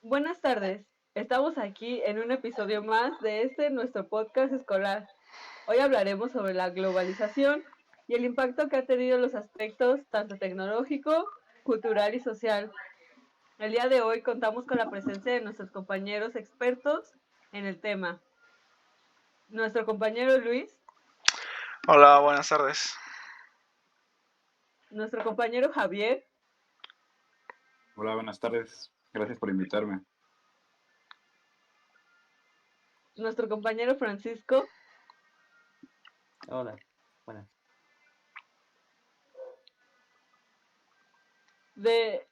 Buenas tardes. Estamos aquí en un episodio más de nuestro podcast escolar. Hoy hablaremos sobre la globalización y el impacto que ha tenido en los aspectos tanto tecnológico, cultural y social. El día de hoy contamos con la presencia de nuestros compañeros expertos en el tema. Nuestro compañero Luis, Hola, buenas tardes. nuestro compañero Javier, Hola, buenas tardes. Gracias por invitarme. nuestro compañero Francisco. Hola, buenas.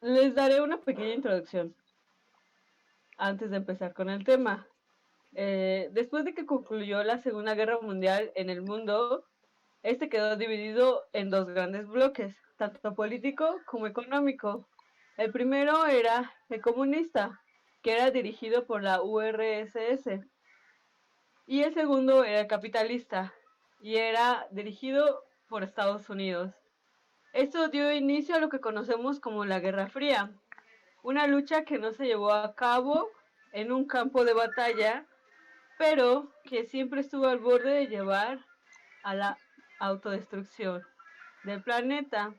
Les daré una pequeña introducción antes de empezar con el tema. Después de que concluyó la Segunda Guerra Mundial en el mundo, este quedó dividido en dos grandes bloques, tanto político como económico. El primero era el comunista, que era dirigido por la URSS, y el segundo era el capitalista, y era dirigido por Estados Unidos. Esto dio inicio a lo que conocemos como la Guerra Fría, una lucha que no se llevó a cabo en un campo de batalla, pero que siempre estuvo al borde de llevar a la autodestrucción del planeta.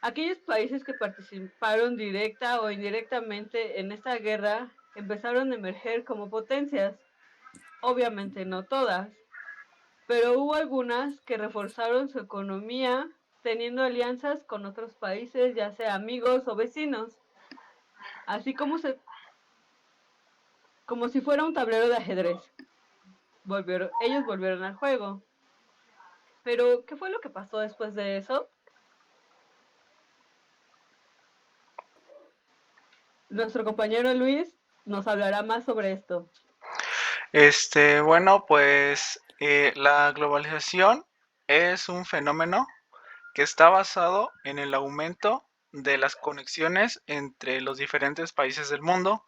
Aquellos países que participaron directa o indirectamente en esta guerra empezaron a emerger como potencias. Obviamente no todas, pero hubo algunas que reforzaron su economía teniendo alianzas con otros países, ya sea amigos o vecinos, así como si fuera un tablero de ajedrez. Ellos volvieron al juego. Pero, ¿qué fue lo que pasó después de eso? Nuestro compañero Luis nos hablará más sobre esto. La globalización es un fenómeno que está basado en el aumento de las conexiones entre los diferentes países del mundo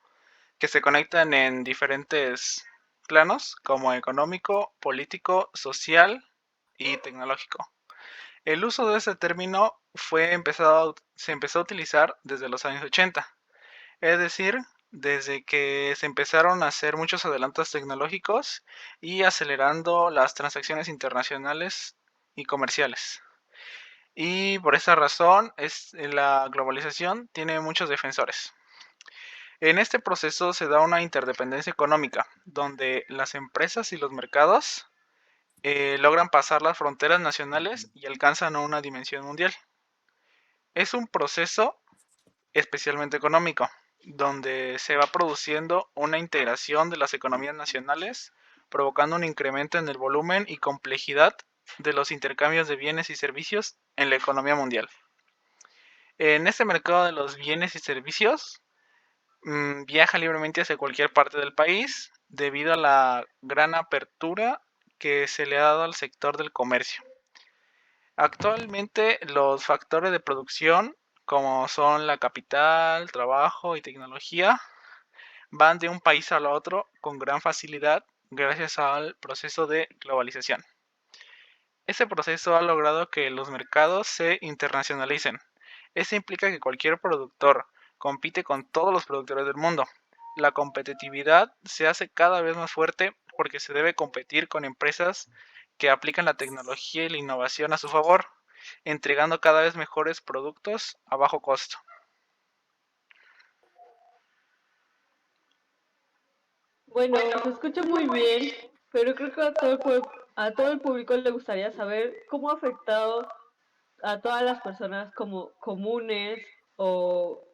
que se conectan en diferentes planos como económico, político, social y tecnológico. El uso de este término se empezó a utilizar desde los años 80. Es decir, desde que se empezaron a hacer muchos adelantos tecnológicos y acelerando las transacciones internacionales y comerciales. Y por esa razón, la globalización tiene muchos defensores. En este proceso se da una interdependencia económica, donde las empresas y los mercados logran pasar las fronteras nacionales y alcanzan a una dimensión mundial. Es un proceso especialmente económico, donde se va produciendo una integración de las economías nacionales, provocando un incremento en el volumen y complejidad de los intercambios de bienes y servicios en la economía mundial. En este mercado de los bienes y servicios, viaja libremente hacia cualquier parte del país debido a la gran apertura que se le ha dado al sector del comercio. Actualmente los factores de producción, como son la capital, trabajo y tecnología, van de un país al otro con gran facilidad gracias al proceso de globalización. Este proceso ha logrado que los mercados se internacionalicen. Esto implica que cualquier productor compite con todos los productores del mundo. La competitividad se hace cada vez más fuerte porque se debe competir con empresas que aplican la tecnología y la innovación a su favor, entregando cada vez mejores productos a bajo costo. Bueno, se escucha muy bien, pero creo que a todo el público le gustaría saber cómo ha afectado a todas las personas como comunes o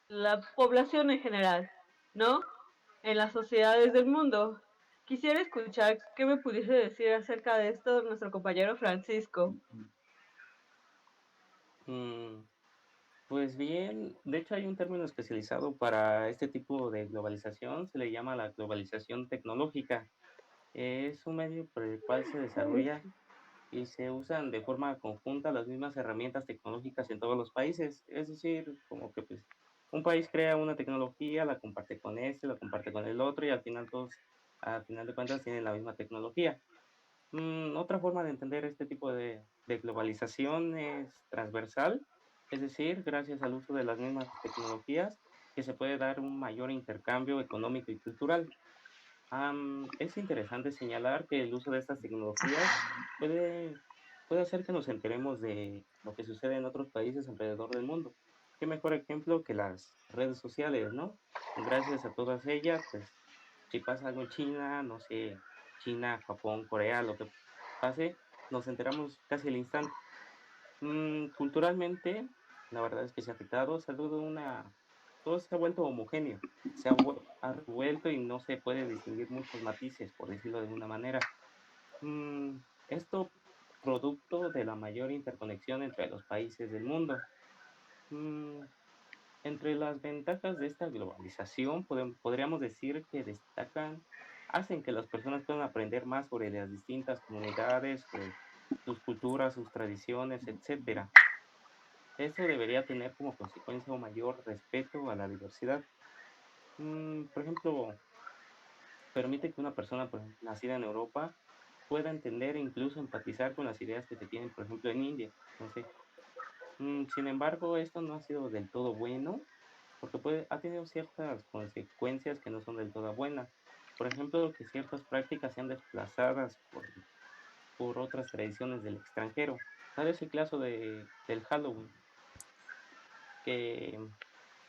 la población en general, ¿no? En las sociedades del mundo. Quisiera escuchar qué me pudiese decir acerca de esto nuestro compañero Francisco. Mm, pues bien, de hecho hay un término especializado para este tipo de globalización, se le llama la globalización tecnológica. Es un medio por el cual se desarrolla y se usan de forma conjunta las mismas herramientas tecnológicas en todos los países. Es decir, como que pues un país crea una tecnología, la comparte con este, la comparte con el otro y al final todos, al final de cuentas, tienen la misma tecnología. Otra forma de entender este tipo de globalización es transversal, es decir, gracias al uso de las mismas tecnologías, que se puede dar un mayor intercambio económico y cultural. Es interesante señalar que el uso de estas tecnologías puede, puede hacer que nos enteremos de lo que sucede en otros países alrededor del mundo. Qué mejor ejemplo que las redes sociales, ¿no? Gracias a todas ellas, pues si pasa algo en China, no sé, China, Japón, Corea, lo que pase, nos enteramos casi al instante. Culturalmente, la verdad es que se ha afectado, se ha dado todo se ha vuelto homogéneo, ha revuelto y no se puede distinguir muchos matices, por decirlo de una manera. Esto producto de la mayor interconexión entre los países del mundo. Mm, Entre las ventajas de esta globalización, podríamos decir que hacen que las personas puedan aprender más sobre las distintas comunidades, sobre sus culturas, sus tradiciones, etcétera. Eso debería tener como consecuencia un mayor respeto a la diversidad. Por ejemplo, permite que una persona, por ejemplo, nacida en Europa pueda entender e incluso empatizar con las ideas que se tienen, por ejemplo, en India. No sé. Sin embargo, esto no ha sido del todo bueno porque ha tenido ciertas consecuencias que no son del todo buenas. Por ejemplo, que ciertas prácticas sean desplazadas por otras tradiciones del extranjero. Tal es el caso del Halloween, que,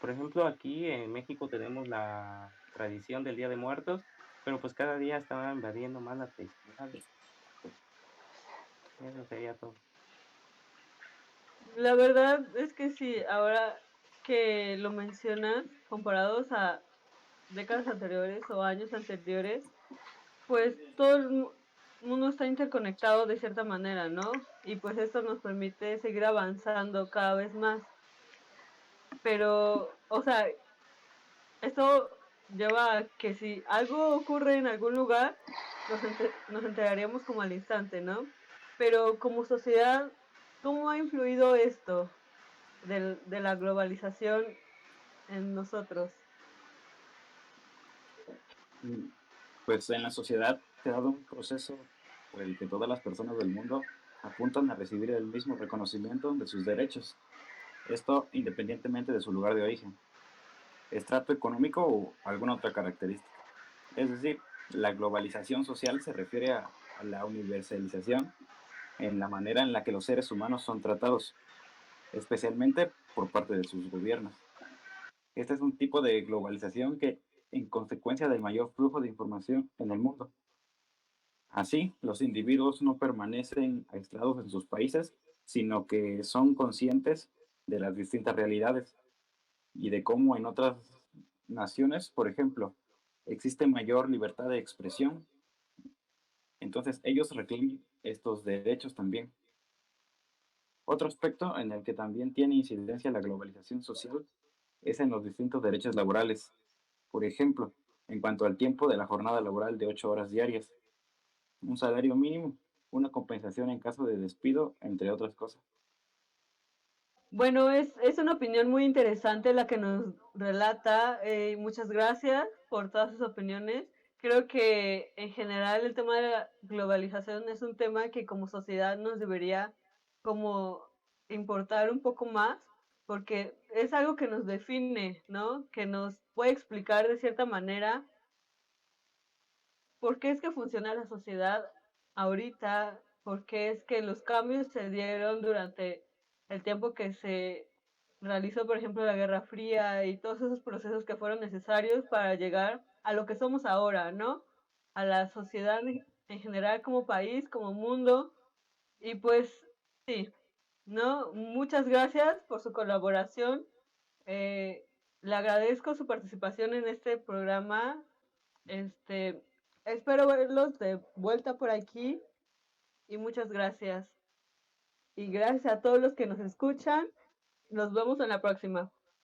por ejemplo, aquí en México tenemos la tradición del Día de Muertos, pero pues cada día está invadiendo más la tradición de Halloween. Pues eso sería todo. La verdad es que sí, ahora que lo mencionas, comparados a décadas anteriores o años anteriores, pues todo el mundo está interconectado de cierta manera, ¿no? Y pues esto nos permite seguir avanzando cada vez más. Pero, o sea, esto lleva a que si algo ocurre en algún lugar, nos enteraríamos como al instante, ¿no? Pero como sociedad, ¿cómo ha influido esto de la globalización en nosotros? Mm, Pues en la sociedad se ha dado un proceso por el que todas las personas del mundo apuntan a recibir el mismo reconocimiento de sus derechos, esto independientemente de su lugar de origen, estrato económico o alguna otra característica. Es decir, la globalización social se refiere a la universalización en la manera en la que los seres humanos son tratados, especialmente por parte de sus gobiernos. Este es un tipo de globalización que, en consecuencia del mayor flujo de información en el mundo, así los individuos no permanecen aislados en sus países, sino que son conscientes de las distintas realidades y de cómo en otras naciones, por ejemplo, existe mayor libertad de expresión. Entonces ellos reclaman estos derechos también. Otro aspecto en el que también tiene incidencia la globalización social es en los distintos derechos laborales. Por ejemplo, en cuanto al tiempo de la jornada laboral de 8 horas diarias, un salario mínimo, una compensación en caso de despido, entre otras cosas. Bueno, es una opinión muy interesante la que nos relata. Muchas gracias por todas sus opiniones. Creo que en general el tema de la globalización es un tema que como sociedad nos debería como importar un poco más, porque es algo que nos define, ¿no? Que nos puede explicar de cierta manera por qué es que funciona la sociedad ahorita, por qué es que los cambios se dieron durante el tiempo que se realizó, por ejemplo, la Guerra Fría y todos esos procesos que fueron necesarios para llegar a lo que somos ahora, ¿no? A la sociedad en general como país, como mundo. Y pues sí, ¿no? Muchas gracias por su colaboración. Eh, Le agradezco su participación en este programa. Este, espero verlos de vuelta por aquí y muchas gracias. Y gracias a todos los que nos escuchan. Nos vemos en la próxima.